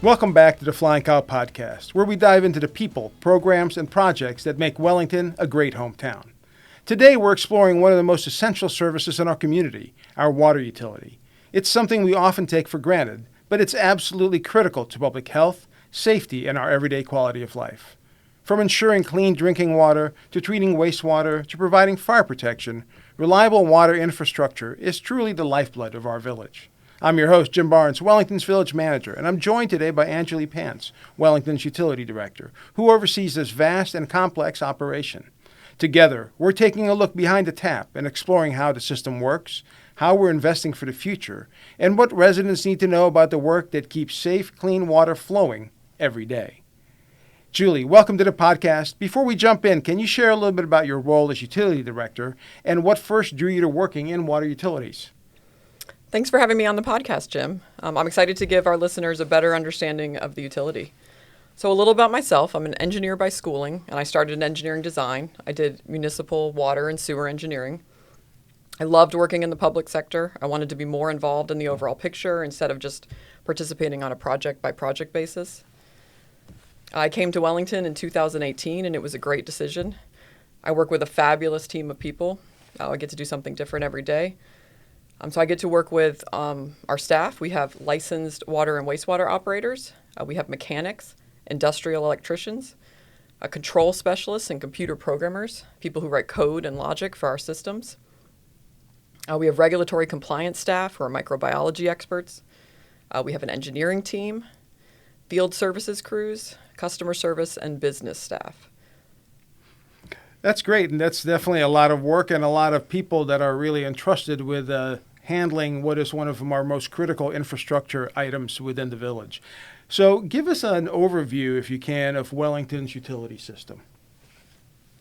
Welcome back to the Flying Cow Podcast, where we dive into the people, programs, and projects that make Wellington a great hometown. Today, we're exploring one of the most essential services in our community, our water utility. It's something we often take for granted, but it's absolutely critical to public health, safety, and our everyday quality of life. From ensuring clean drinking water, to treating wastewater, to providing fire protection, reliable water infrastructure is truly the lifeblood of our village. I'm your host, Jim Barnes, Wellington's Village Manager, and I'm joined today by Anjuli Panse, Wellington's Utility Director, who oversees this vast and complex operation. Together, we're taking a look behind the tap and exploring how the system works, how we're investing for the future, and what residents need to know about the work that keeps safe, clean water flowing every day. Julie, welcome to the podcast. Before we jump in, can you share a little bit about your role as Utility Director and what first drew you to working in water utilities? Thanks for having me on the podcast, Jim. I'm excited to give our listeners a better understanding of the utility. So a little about myself. I'm an engineer by schooling, and I started in engineering design. I did municipal water and sewer engineering. I loved working in the public sector. I wanted to be more involved in the overall picture instead of just participating on a project-by-project basis. I came to Wellington in 2018, and it was a great decision. I work with a fabulous team of people. I get to do something different every day. So I get to work with our staff. We have licensed water and wastewater operators. We have mechanics, industrial electricians, control specialists and computer programmers, people who write code and logic for our systems. We have regulatory compliance staff who are microbiology experts. We have an engineering team, field services crews, customer service, and business staff. That's great, and that's definitely a lot of work and a lot of people that are really entrusted with handling what is one of our most critical infrastructure items within the village. So give us an overview, if you can, of Wellington's utility system.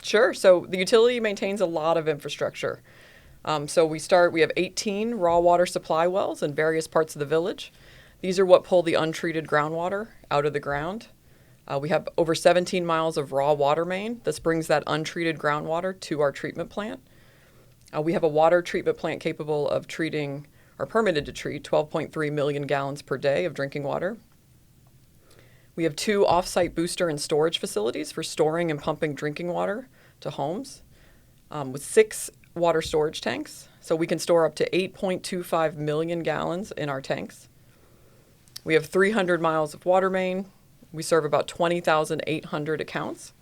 Sure. So the utility maintains a lot of infrastructure. We have 18 raw water supply wells in various parts of the village. These are what pull the untreated groundwater out of the ground. We have over 17 miles of raw water main. This brings that untreated groundwater to our treatment plant. We have a water treatment plant capable of treating, or permitted to treat, 12.3 million gallons per day of drinking water. We have 2 off-site booster and storage facilities for storing and pumping drinking water to homes, with 6 water storage tanks. So we can store up to 8.25 million gallons in our tanks. We have 300 miles of water main. We serve about 20,800 accounts.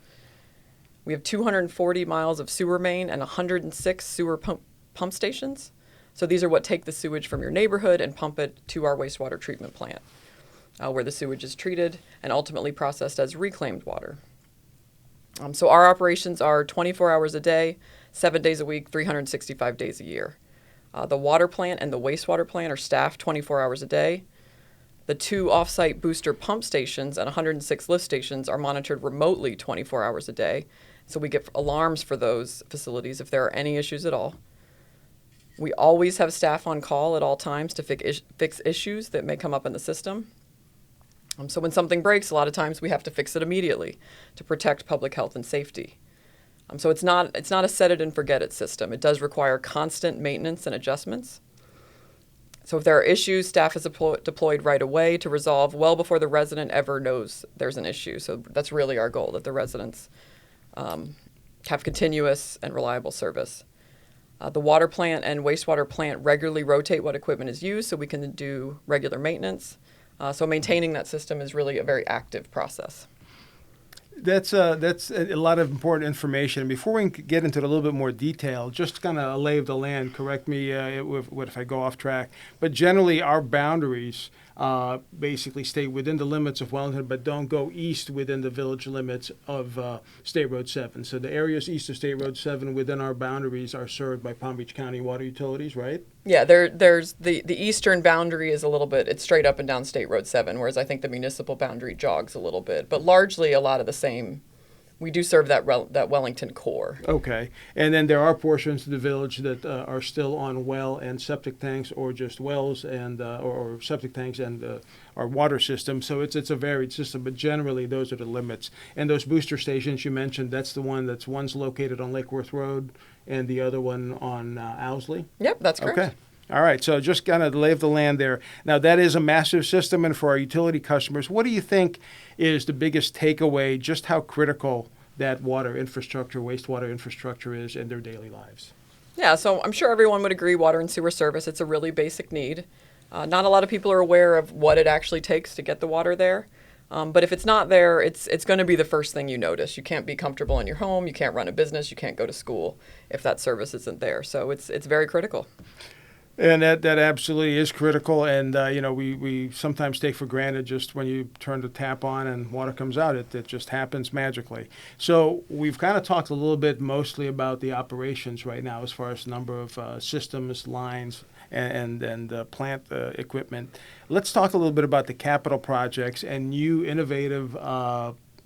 We have 240 miles of sewer main and 106 sewer pump stations. So these are what take the sewage from your neighborhood and pump it to our wastewater treatment plant, where the sewage is treated and ultimately processed as reclaimed water. So our operations are 24 hours a day, 7 days a week, 365 days a year. The water plant and the wastewater plant are staffed 24 hours a day. The 2 off-site booster pump stations and 106 lift stations are monitored remotely 24 hours a day. So we get alarms for those facilities if there are any issues at all. We always have staff on call at all times to fix issues that may come up in the system. So when something breaks, a lot of times we have to fix it immediately to protect public health and safety. So it's not a set it and forget it system. It does require constant maintenance and adjustments. So if there are issues, staff is deployed right away to resolve well before the resident ever knows there's an issue. So that's really our goal, that the residents have continuous and reliable service. The water plant and wastewater plant regularly rotate what equipment is used so we can do regular maintenance. So maintaining that system is really a very active process. That's a lot of important information. Before we get into a little bit more detail, just kind of a lay of the land, correct me if I go off track, but generally our boundaries basically stay within the limits of Wellington, but don't go east within the village limits of State Road 7. So the areas east of State Road 7 within our boundaries are served by Palm Beach County Water Utilities, right? Yeah, there's the eastern boundary is a little bit, it's straight up and down State Road 7, whereas I think the municipal boundary jogs a little bit, but largely a lot of the same. We do serve that Wellington core. Okay. And then there are portions of the village that are still on well and septic tanks, or just wells and or septic tanks and our water system. So it's a varied system, but generally those are the limits. And those booster stations you mentioned, that's one's located on Lake Worth Road and the other one on Owsley? Yep, that's correct. Okay. All right, so just kind of lay of the land there. Now, that is a massive system, and for our utility customers, what do you think is the biggest takeaway, just how critical that water infrastructure, wastewater infrastructure is in their daily lives? Yeah, so I'm sure everyone would agree water and sewer service, it's a really basic need. Not a lot of people are aware of what it actually takes to get the water there. But if it's not there, it's going to be the first thing you notice. You can't be comfortable in your home, you can't run a business, you can't go to school if that service isn't there. So it's very critical. And that absolutely is critical. And, we sometimes take for granted just when you turn the tap on and water comes out, it just happens magically. So we've kind of talked a little bit mostly about the operations right now as far as number of systems, lines, and plant equipment. Let's talk a little bit about the capital projects and new innovative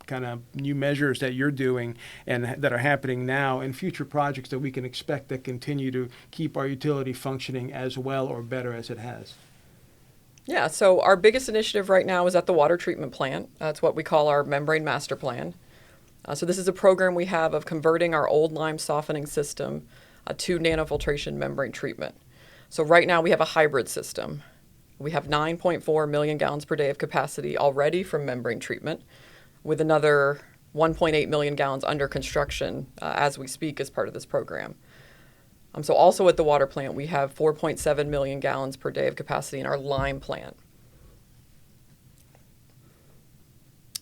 kind of new measures that you're doing and that are happening now and future projects that we can expect that continue to keep our utility functioning as well or better as it has. Yeah, so our biggest initiative right now is at the water treatment plant. That's what we call our membrane master plan. So this is a program we have of converting our old lime softening system to nanofiltration membrane treatment. So right now we have a hybrid system. We have 9.4 million gallons per day of capacity already from membrane treatment, with another 1.8 million gallons under construction as we speak as part of this program. So also at the water plant, we have 4.7 million gallons per day of capacity in our lime plant.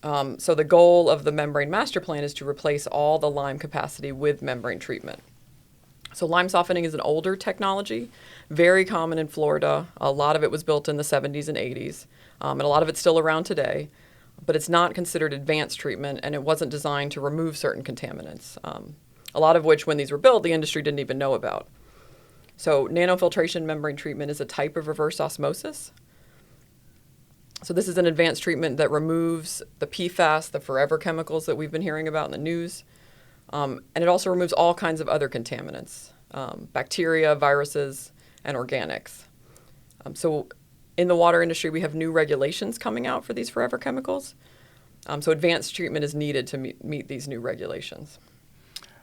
So the goal of the membrane master plan is to replace all the lime capacity with membrane treatment. So lime softening is an older technology, very common in Florida. A lot of it was built in the 70s and 80s, and a lot of it's still around today. But it's not considered advanced treatment, and it wasn't designed to remove certain contaminants, a lot of which, when these were built, the industry didn't even know about. So nanofiltration membrane treatment is a type of reverse osmosis. So this is an advanced treatment that removes the PFAS, the forever chemicals that we've been hearing about in the news, and it also removes all kinds of other contaminants, bacteria, viruses, and organics. So in the water industry, we have new regulations coming out for these forever chemicals. So advanced treatment is needed to meet these new regulations.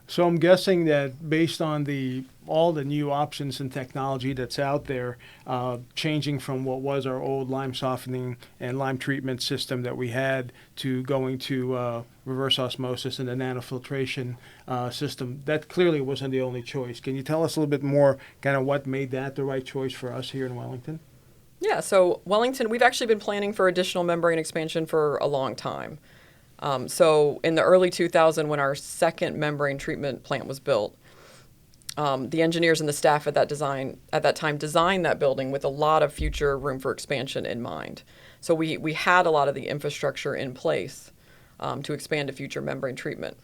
So I'm guessing that based on all the new options and technology that's out there, changing from what was our old lime softening and lime treatment system that we had to going to reverse osmosis and the nanofiltration system, that clearly wasn't the only choice. Can you tell us a little bit more kind of what made that the right choice for us here in Wellington? Yeah, so Wellington, we've actually been planning for additional membrane expansion for a long time. So in the early 2000s, when our second membrane treatment plant was built, the engineers and the staff at that time designed that building with a lot of future room for expansion in mind. So we had a lot of the infrastructure in place to expand to future membrane treatment.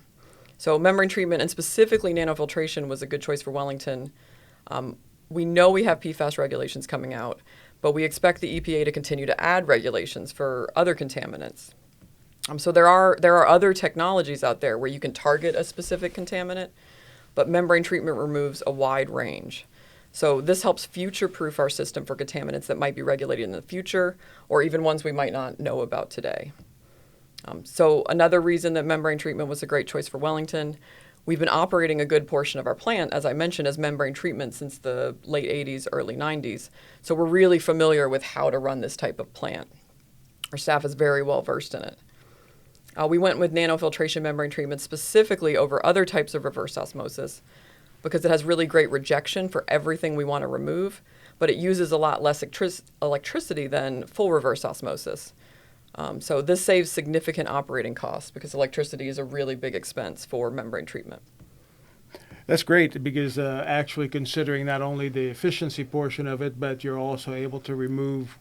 So membrane treatment, and specifically nanofiltration, was a good choice for Wellington. We know we have PFAS regulations coming out, but we expect the EPA to continue to add regulations for other contaminants. So there are other technologies out there where you can target a specific contaminant, but membrane treatment removes a wide range. So this helps future-proof our system for contaminants that might be regulated in the future, or even ones we might not know about today. So another reason that membrane treatment was a great choice for Wellington, we've been operating a good portion of our plant, as I mentioned, as membrane treatment since the late 80s, early 90s. So we're really familiar with how to run this type of plant. Our staff is very well versed in it. We went with nanofiltration membrane treatment specifically over other types of reverse osmosis because it has really great rejection for everything we want to remove, but it uses a lot less electricity than full reverse osmosis. So this saves significant operating costs because electricity is a really big expense for membrane treatment. That's great because actually considering not only the efficiency portion of it, but you're also able to remove,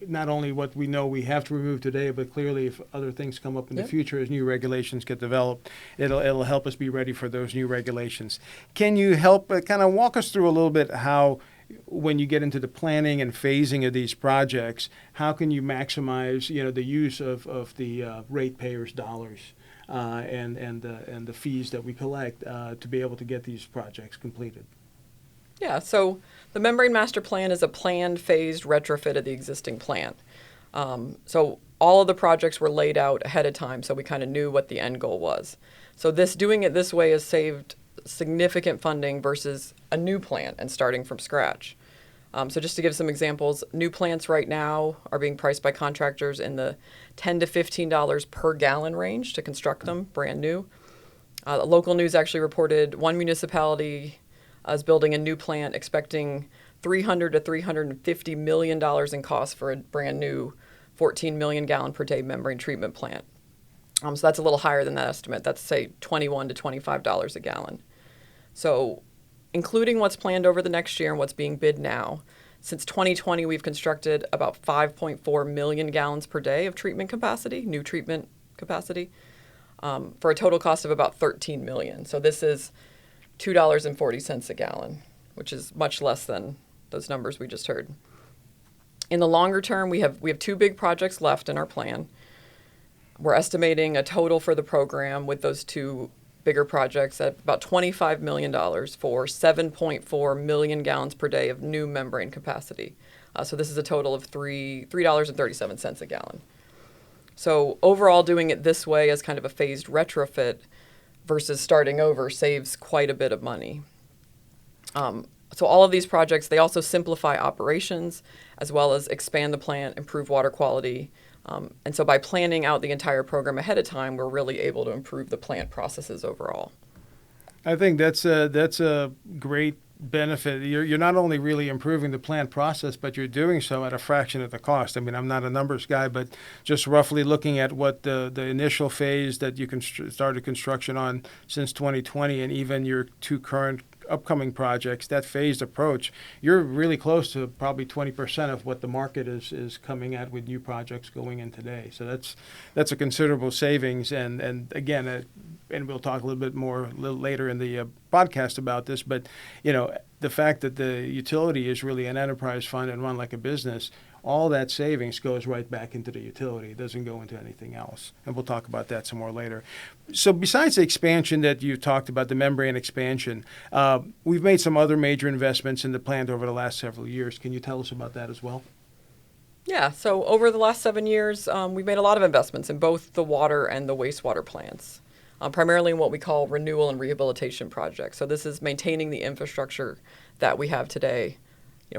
not only what we know we have to remove today, but clearly if other things come up in the future as new regulations get developed, it'll help us be ready for those new regulations. Can you help kind of walk us through a little bit how, when you get into the planning and phasing of these projects, how can you maximize the use of the ratepayers' dollars and the fees that we collect to be able to get these projects completed? Yeah, so the membrane master plan is a planned phased retrofit of the existing plant. So all of the projects were laid out ahead of time, so we kind of knew what the end goal was. So doing it this way has saved significant funding versus a new plant and starting from scratch. So just to give some examples, new plants right now are being priced by contractors in the $10 to $15 per gallon range to construct them, brand new. Local news actually reported one municipality is building a new plant expecting $300 to $350 million in cost for a brand new 14 million gallon per day membrane treatment plant. So that's a little higher than that estimate. That's, say, $21 to $25 a gallon. So including what's planned over the next year and what's being bid now, since 2020, we've constructed about 5.4 million gallons per day of treatment capacity, new treatment capacity, for a total cost of about $13 million. So this is $2.40 a gallon, which is much less than those numbers we just heard. In the longer term, we have two big projects left in our plan. We're estimating a total for the program with those two bigger projects at about $25 million for 7.4 million gallons per day of new membrane capacity. So this is a total of $3.37 a gallon. So overall, doing it this way as kind of a phased retrofit versus starting over saves quite a bit of money. So all of these projects, they also simplify operations as well as expand the plant, improve water quality. And so by planning out the entire program ahead of time, we're really able to improve the plant processes overall. I think that's a great benefit. You're not only really improving the plant process, but you're doing so at a fraction of the cost. I mean, I'm not a numbers guy, but just roughly looking at what the initial phase that you started construction on since 2020 and even your two current upcoming projects, that phased approach, you're really close to probably 20% of what the market is coming at with new projects going in today. So that's a considerable savings. And again, and we'll talk a little later in the podcast about this, but the fact that the utility is really an enterprise fund and run like a business, all that savings goes right back into the utility. It doesn't go into anything else. And we'll talk about that some more later. So besides the expansion that you talked about, the membrane expansion, we've made some other major investments in the plant over the last several years. Can you tell us about that as well? Yeah, so over the last 7 years, we've made a lot of investments in both the water and the wastewater plants, primarily in what we call renewal and rehabilitation projects. So this is maintaining the infrastructure that we have today,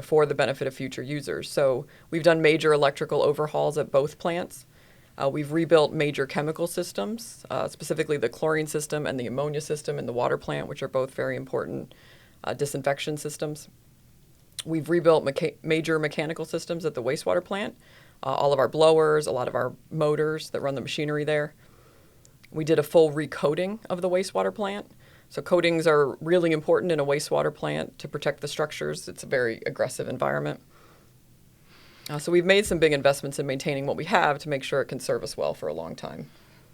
for the benefit of future users. So we've done major electrical overhauls at both plants. We've rebuilt major chemical systems, specifically the chlorine system and the ammonia system in the water plant, which are both very important disinfection systems. We've rebuilt major mechanical systems at the wastewater plant, all of our blowers, a lot of our motors that run the machinery there. We did a full recoating of the wastewater plant. So coatings are really important in a wastewater plant to protect the structures. It's a very aggressive environment. So we've made some big investments in maintaining what we have to make sure it can serve us well for a long time.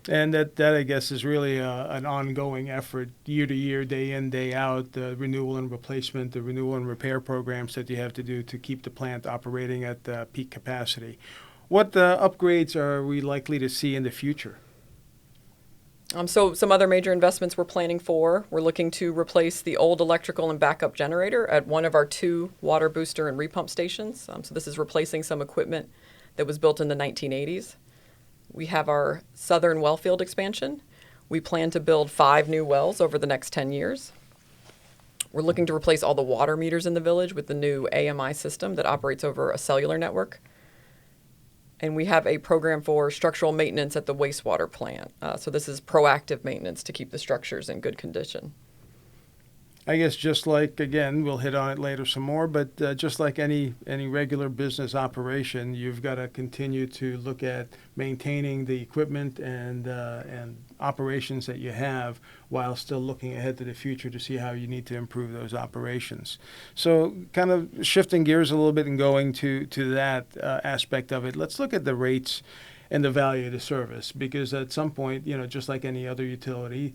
And that I guess, is really an ongoing effort, year to year, day in, day out, the renewal and replacement, the renewal and repair programs that you have to do to keep the plant operating at peak capacity. What upgrades are we likely to see in the future? So some other major investments we're planning for, we're looking to replace the old electrical and backup generator at one of our two water booster and repump stations. So this is replacing some equipment that was built in the 1980s. We have our southern well field expansion. We plan to build 5 new wells over the next 10 years. We're looking to replace all the water meters in the village with the new AMI system that operates over a cellular network. And we have a program for structural maintenance at the wastewater plant. So this is proactive maintenance to keep the structures in good condition. I guess just like, again, we'll hit on it later some more, but just like any regular business operation, you've got to continue to look at maintaining the equipment and operations that you have while still looking ahead to the future to see how you need to improve those operations. So kind of shifting gears a little bit and going to that aspect of it, let's look at the rates and the value of the service, because at some point, just like any other utility,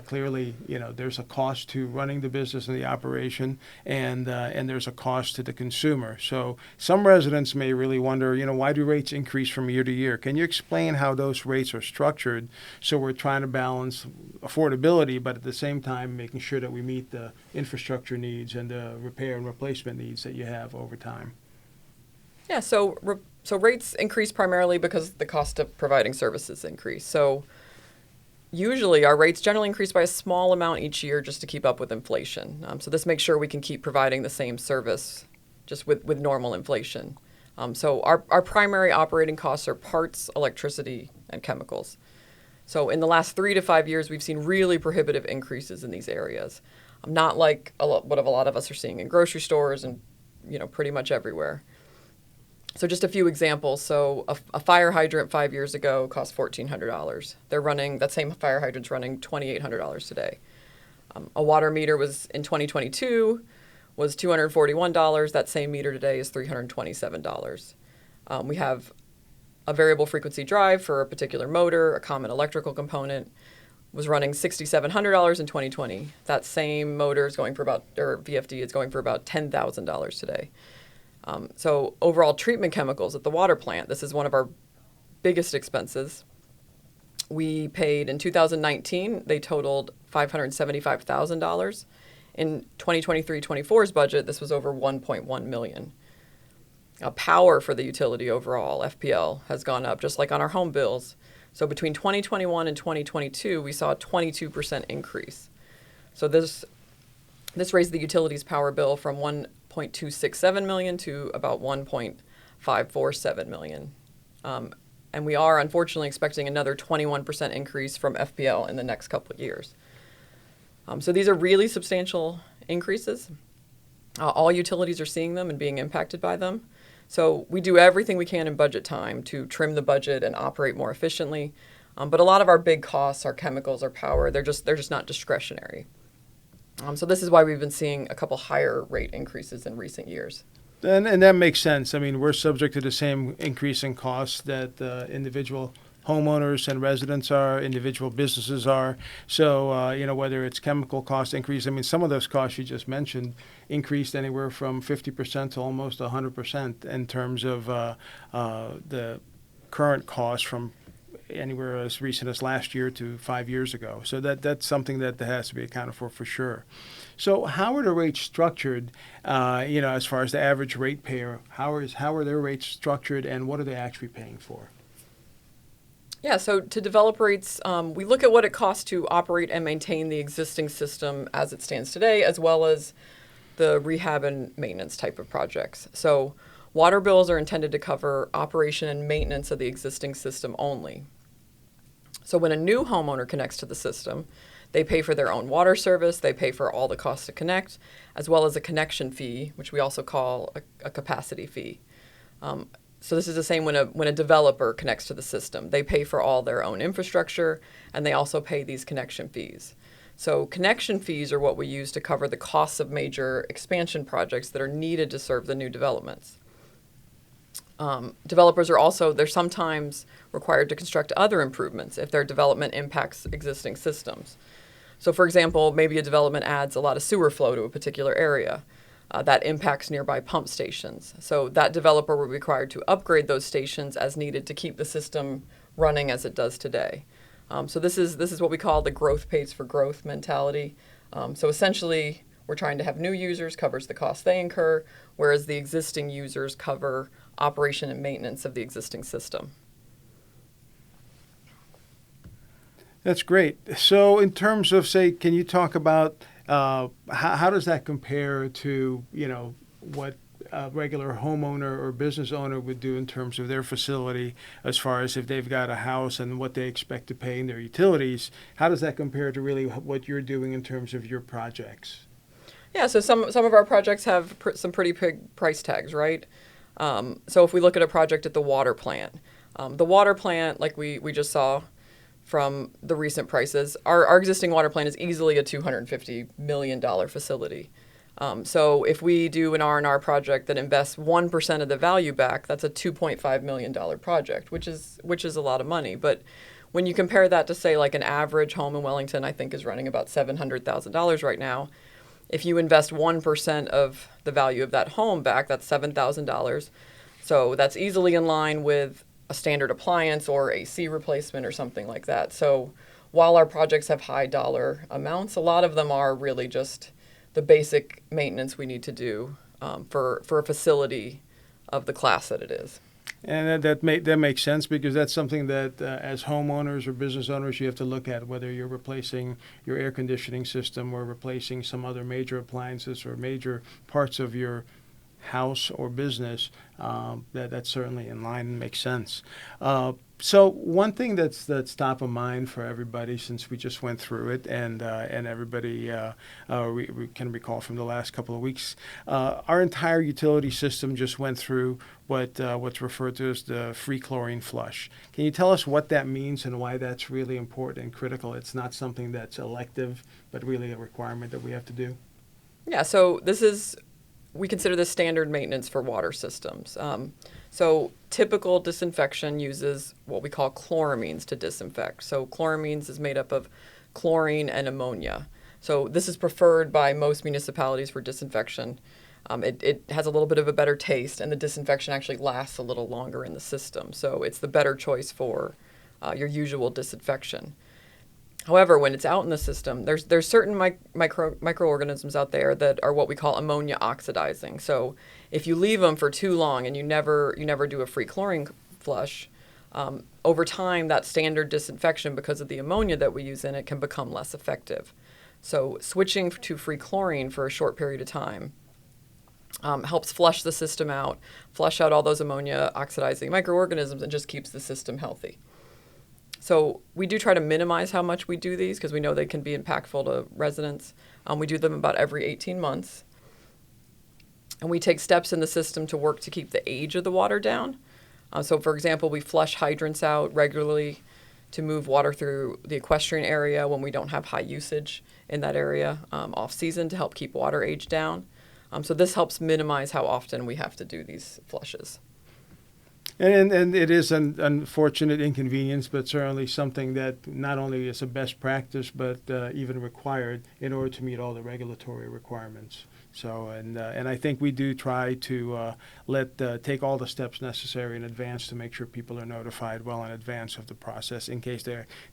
clearly, there's a cost to running the business and the operation, and there's a cost to the consumer. So some residents may really wonder, why do rates increase from year to year? Can you explain how those rates are structured so we're trying to balance affordability, but at the same time making sure that we meet the infrastructure needs and the repair and replacement needs that you have over time? Yeah, so rates increase primarily because the cost of providing services increase. So usually our rates generally increase by a small amount each year just to keep up with inflation. So this makes sure we can keep providing the same service just with normal inflation. So our primary operating costs are parts, electricity, and chemicals. So in the last 3 to 5 years, we've seen really prohibitive increases in these areas. Not like what a lot of us are seeing in grocery stores and pretty much everywhere. So just a few examples. So a fire hydrant 5 years ago cost $1,400. That same fire hydrant's running $2,800 today. A water meter was in 2022 was $241. That same meter today is $327. We have a variable frequency drive for a particular motor, a common electrical component, was running $6,700 in 2020. That same motor is going for VFD is going for about $10,000 today. So overall treatment chemicals at the water plant, this is one of our biggest expenses. We paid in 2019, they totaled $575,000. In 2023-24's budget, this was over $1.1 million. Power for the utility overall, FPL, has gone up, just like on our home bills. So between 2021 and 2022, we saw a 22% increase. So this raised the utility's power bill from $1.267 million to about $1.547 million. And we are unfortunately expecting another 21% increase from FPL in the next couple of years. So these are really substantial increases. All utilities are seeing them and being impacted by them. So we do everything we can in budget time to trim the budget and operate more efficiently. But a lot of our big costs, our chemicals, our power, they're just not discretionary. So this is why we've been seeing a couple higher rate increases in recent years. And that makes sense. I mean, we're subject to the same increase in costs that individual homeowners and residents are, individual businesses are. So, whether it's chemical cost increase, I mean, some of those costs you just mentioned increased anywhere from 50% to almost 100% in terms of the current cost from anywhere as recent as last year to 5 years ago. So that's something that has to be accounted for sure. So how are the rates structured, as far as the average ratepayer? How are their rates structured, and what are they actually paying for? Yeah, so to develop rates, we look at what it costs to operate and maintain the existing system as it stands today, as well as the rehab and maintenance type of projects. So water bills are intended to cover operation and maintenance of the existing system only. So when a new homeowner connects to the system, they pay for their own water service, they pay for all the costs to connect, as well as a connection fee, which we also call a capacity fee. So this is the same when a developer connects to the system. They pay for all their own infrastructure, and they also pay these connection fees. So connection fees are what we use to cover the costs of major expansion projects that are needed to serve the new developments. Developers they're sometimes required to construct other improvements if their development impacts existing systems. So for example, maybe a development adds a lot of sewer flow to a particular area. That impacts nearby pump stations. So that developer will be required to upgrade those stations as needed to keep the system running as it does today. So this is what we call the growth pays for growth mentality. So essentially, we're trying to have new users covers the costs they incur, whereas the existing users cover operation and maintenance of the existing system. That's great. So in terms of, say, can you talk about how does that compare to, what a regular homeowner or business owner would do in terms of their facility, as far as if they've got a house and what they expect to pay in their utilities? How does that compare to really what you're doing in terms of your projects? Yeah, so some of our projects have some pretty big price tags, right? So if we look at a project at the water plant, like we just saw from the recent prices, our existing water plant is easily a $250 million facility. So if we do an R&R project that invests 1% of the value back, that's a $2.5 million project, which is a lot of money. But when you compare that to, say, like an average home in Wellington, I think is running about $700,000 right now. If you invest 1% of the value of that home back, that's $7,000. So that's easily in line with a standard appliance or AC replacement or something like that. So while our projects have high dollar amounts, a lot of them are really just the basic maintenance we need to do for a facility of the class that it is. And that makes sense, because that's something that as homeowners or business owners you have to look at, whether you're replacing your air conditioning system or replacing some other major appliances or major parts of your house or business, that's certainly in line and makes sense. So one thing that's top of mind for everybody, since we just went through it, and everybody we can recall from the last couple of weeks, our entire utility system just went through what's referred to as the free chlorine flush. Can you tell us what that means and why that's really important and critical? It's not something that's elective, but really a requirement that we have to do. Yeah, so we consider this standard maintenance for water systems. So typical disinfection uses what we call chloramines to disinfect. So chloramines is made up of chlorine and ammonia. So this is preferred by most municipalities for disinfection. It has a little bit of a better taste, and the disinfection actually lasts a little longer in the system. So it's the better choice for your usual disinfection. However, when it's out in the system, there's certain microorganisms out there that are what we call ammonia oxidizing. So if you leave them for too long and you never do a free chlorine flush, over time that standard disinfection, because of the ammonia that we use in it, can become less effective. So switching to free chlorine for a short period of time helps flush the system out, flush out all those ammonia oxidizing microorganisms, and just keeps the system healthy. So we do try to minimize how much we do these because we know they can be impactful to residents. We do them about every 18 months. And we take steps in the system to work to keep the age of the water down. So for example, we flush hydrants out regularly to move water through the equestrian area when we don't have high usage in that area off season to help keep water age down. So this helps minimize how often we have to do these flushes. And it is an unfortunate inconvenience, but certainly something that not only is a best practice, but even required in order to meet all the regulatory requirements. So, and I think we do try to take all the steps necessary in advance to make sure people are notified well in advance of the process in case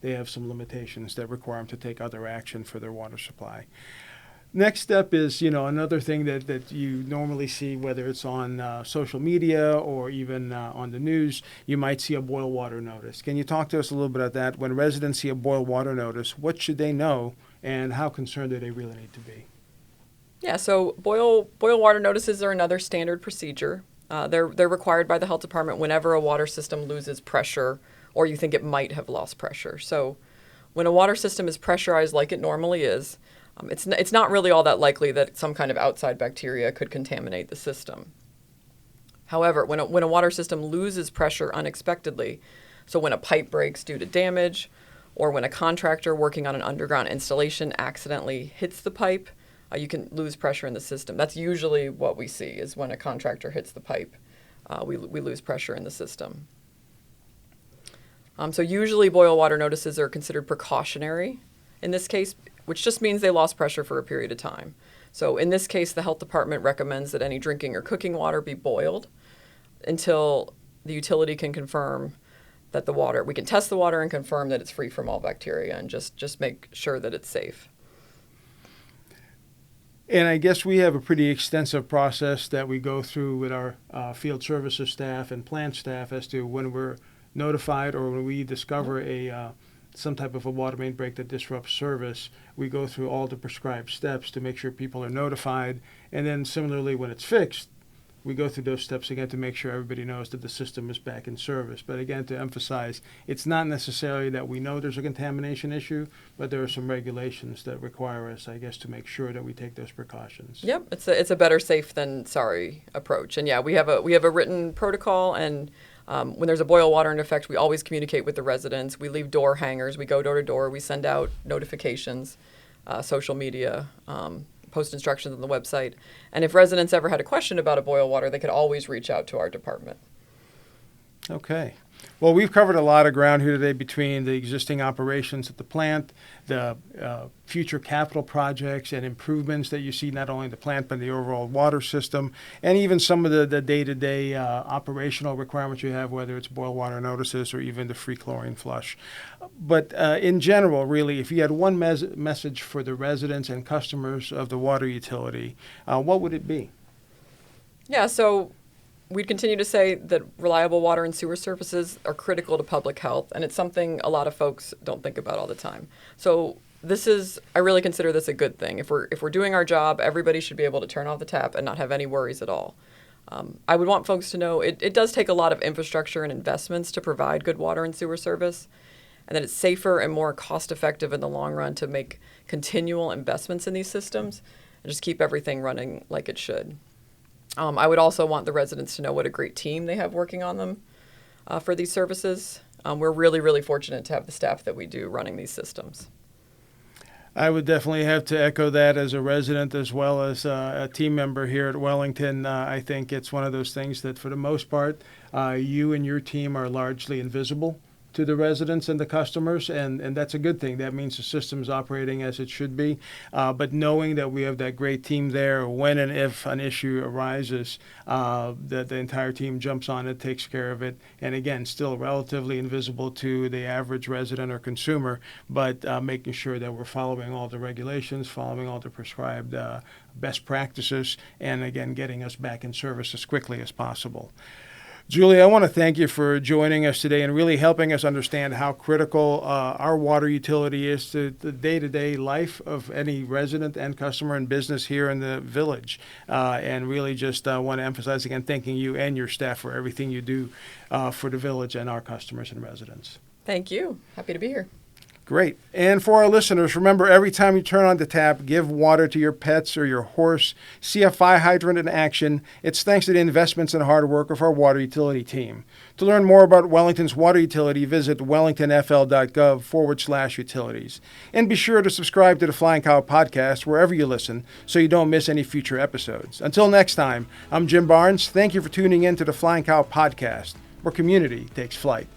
they have some limitations that require them to take other action for their water supply. Next step is, another thing that you normally see, whether it's on social media or even on the news, you might see a boil water notice. Can you talk to us a little bit about that? When residents see a boil water notice, what should they know and how concerned do they really need to be? Yeah, so boil water notices are another standard procedure. They're required by the health department whenever a water system loses pressure or you think it might have lost pressure. So when a water system is pressurized like it normally is, it's not really all that likely that some kind of outside bacteria could contaminate the system. However, when a water system loses pressure unexpectedly, so when a pipe breaks due to damage, or when a contractor working on an underground installation accidentally hits the pipe, you can lose pressure in the system. That's usually what we see, is when a contractor hits the pipe, we lose pressure in the system. So usually boil water notices are considered precautionary in this case, which just means they lost pressure for a period of time. So in this case, the health department recommends that any drinking or cooking water be boiled until the utility can confirm that we can test the water and confirm that it's free from all bacteria and just make sure that it's safe. And I guess we have a pretty extensive process that we go through with our field services staff and plant staff as to when we're notified or when we discover some type of a water main break that disrupts service. We go through all the prescribed steps to make sure people are notified. And then similarly, when it's fixed, we go through those steps again to make sure everybody knows that the system is back in service. But again, to emphasize, it's not necessarily that we know there's a contamination issue, but there are some regulations that require us, I guess, to make sure that we take those precautions. Yep, it's a better safe than sorry approach. And yeah, we have a written protocol, and when there's a boil water in effect, we always communicate with the residents. We leave door hangers. We go door to door. We send out notifications, social media, post instructions on the website. And if residents ever had a question about a boil water, they could always reach out to our department. Okay. Well, we've covered a lot of ground here today between the existing operations at the plant, the future capital projects and improvements that you see not only in the plant but in the overall water system, and even some of the day-to-day operational requirements you have, whether it's boil water notices or even the free chlorine flush. But in general, really, if you had one message for the residents and customers of the water utility, what would it be? Yeah, so we'd continue to say that reliable water and sewer services are critical to public health, and it's something a lot of folks don't think about all the time. So I really consider this a good thing. If we're doing our job, everybody should be able to turn off the tap and not have any worries at all. I would want folks to know it does take a lot of infrastructure and investments to provide good water and sewer service, and that it's safer and more cost effective in the long run to make continual investments in these systems and just keep everything running like it should. I would also want the residents to know what a great team they have working on them for these services. We're really, really fortunate to have the staff that we do running these systems. I would definitely have to echo that as a resident as well as a team member here at Wellington. I think it's one of those things that for the most part, you and your team are largely invisible to the residents and the customers, and that's a good thing. That means the system's operating as it should be. But knowing that we have that great team there, when and if an issue arises, that the entire team jumps on it, takes care of it, and again, still relatively invisible to the average resident or consumer, but making sure that we're following all the regulations, following all the prescribed best practices, and again, getting us back in service as quickly as possible. Julie, I want to thank you for joining us today and really helping us understand how critical our water utility is to the day-to-day life of any resident and customer and business here in the village. And really just want to emphasize again, thanking you and your staff for everything you do for the village and our customers and residents. Thank you. Happy to be here. Great. And for our listeners, remember every time you turn on the tap, give water to your pets or your horse. See a fire hydrant in action. It's thanks to the investments and hard work of our water utility team. To learn more about Wellington's water utility, visit wellingtonfl.gov/utilities. And be sure to subscribe to the Flying Cow podcast wherever you listen so you don't miss any future episodes. Until next time, I'm Jim Barnes. Thank you for tuning in to the Flying Cow podcast, where community takes flight.